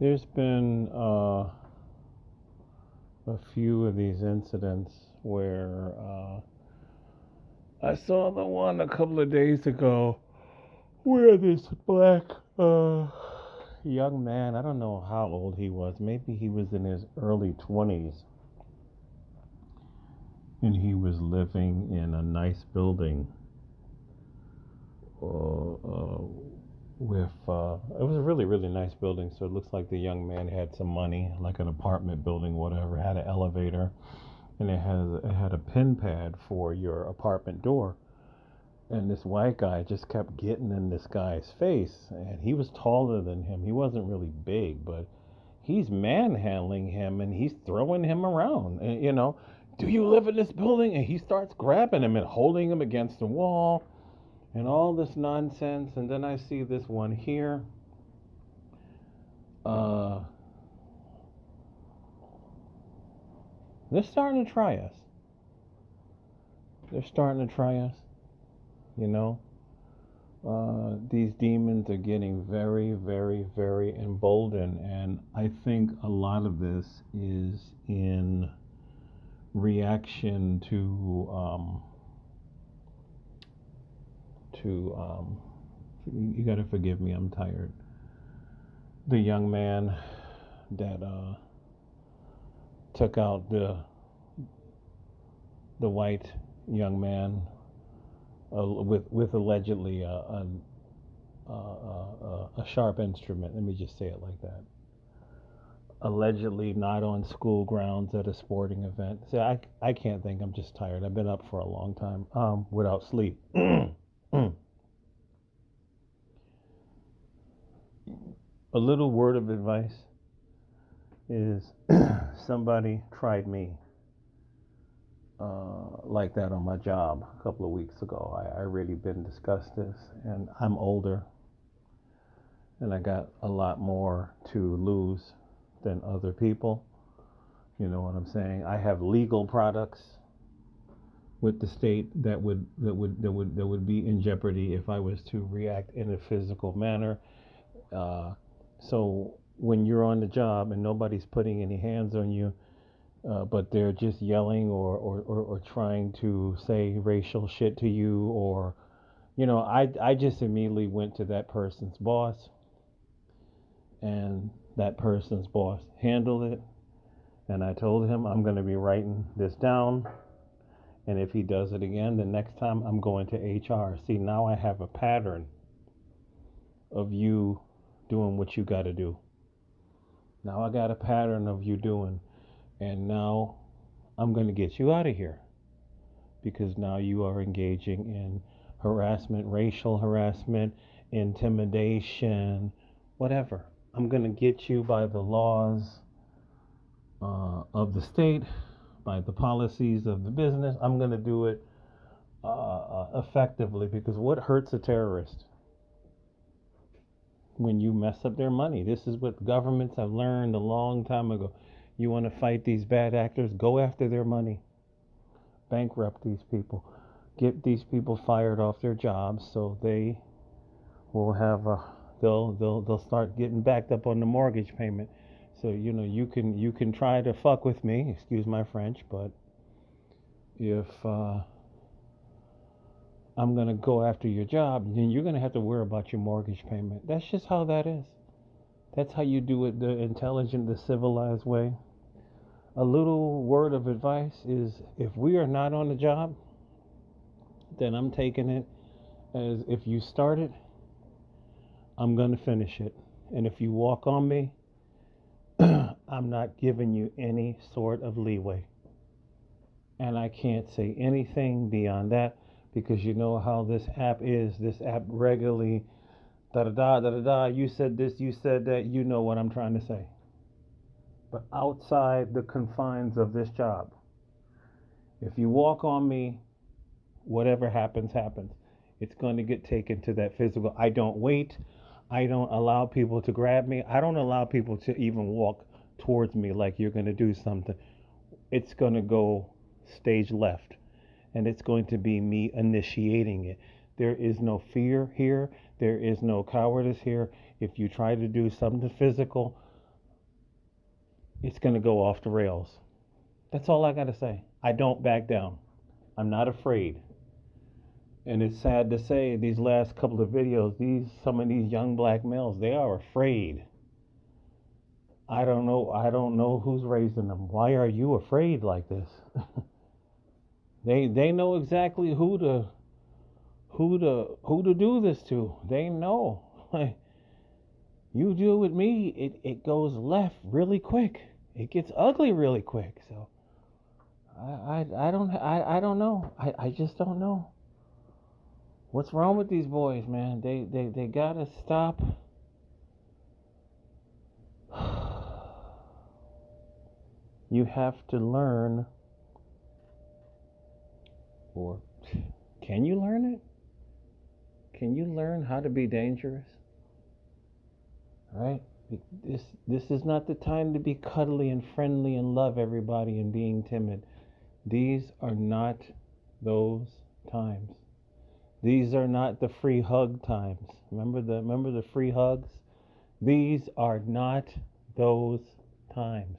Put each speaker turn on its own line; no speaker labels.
There's been a few of these incidents where I saw the one a couple of days ago where this black young man, I don't know how old he was, maybe he was in his early 20s, and he was living in a nice building with it was a really nice building, so it looks like the young man had some money, like an apartment building, whatever, had an elevator, and it had a pin pad for your apartment door. And this white guy just kept getting in this guy's face, and he was taller than him. He wasn't really big, but he's manhandling him and he's throwing him around. And, do you live in this building? And he starts grabbing him and holding him against the wall and all this nonsense. And then I see this one here. They're starting to try us. They're starting to try us, you know. These demons are getting very emboldened, and I think a lot of this is in reaction to you got to forgive me, I'm tired. The young man that took out the white young man with allegedly a sharp instrument. Let me just say it like that. Allegedly not on school grounds at a sporting event. See, I can't think. I'm just tired. I've been up for a long time without sleep. A little word of advice is somebody tried me like that on my job a couple of weeks ago. I already been discussed this, and I'm older, and I got a lot more to lose than other people. You know what I'm saying? I have legal products with the state that would be in jeopardy if I was to react in a physical manner. So when you're on the job and nobody's putting any hands on you, but they're just yelling or trying to say racial shit to you, or I just immediately went to that person's boss, and that person's boss handled it, and I told him I'm going to be writing this down, and if he does it again the next time, I'm going to HR. See, now I have a pattern of you doing what you got to do. Now I got a pattern of you doing, and now I'm going to get you out of here, because now you are engaging in harassment, racial harassment, intimidation, whatever. I'm going to get you by the laws of the state, by the policies of the business. I'm going to do it effectively, because what hurts a terrorist? When you mess up their money. This is what governments have learned a long time ago. You want to fight these bad actors? Go after their money. Bankrupt these people. Get these people fired off their jobs, so they will have they'll start getting backed up on the mortgage payment. So you can try to fuck with me, excuse my French, but if I'm gonna go after your job, then you're gonna have to worry about your mortgage payment. That's just how that is. That's how you do it the intelligent, the civilized way. A little word of advice is, if we are not on the job, then I'm taking it as, if you start it, I'm going to finish it. And if you walk on me, I'm not giving you any sort of leeway. And I can't say anything beyond that, because you know how this app is. This app regularly, da da da da da da, you said this, you said that, you know what I'm trying to say. But outside the confines of this job, if you walk on me, whatever happens, happens. It's going to get taken to that physical. I don't wait. I don't allow people to grab me. I don't allow people to even walk towards me like you're going to do something. It's going to go stage left, and it's going to be me initiating it. There is no fear here. There is no cowardice here. If you try to do something physical, it's going to go off the rails. That's all I got to say. I don't back down. I'm not afraid. And it's sad to say, these last couple of videos, some of these young black males, they are afraid. I don't know. I don't know who's raising them. Why are you afraid like this? They know exactly who to do this to. They know. You do it with me, it goes left really quick. It gets ugly really quick. So I don't know. I just don't know. What's wrong with these boys, man? They gotta stop. You have to learn, or can you learn it? Can you learn how to be dangerous? Right? This is not the time to be cuddly and friendly and love everybody and being timid. These are not those times. These are not the free hug times. Remember the free hugs? These are not those times.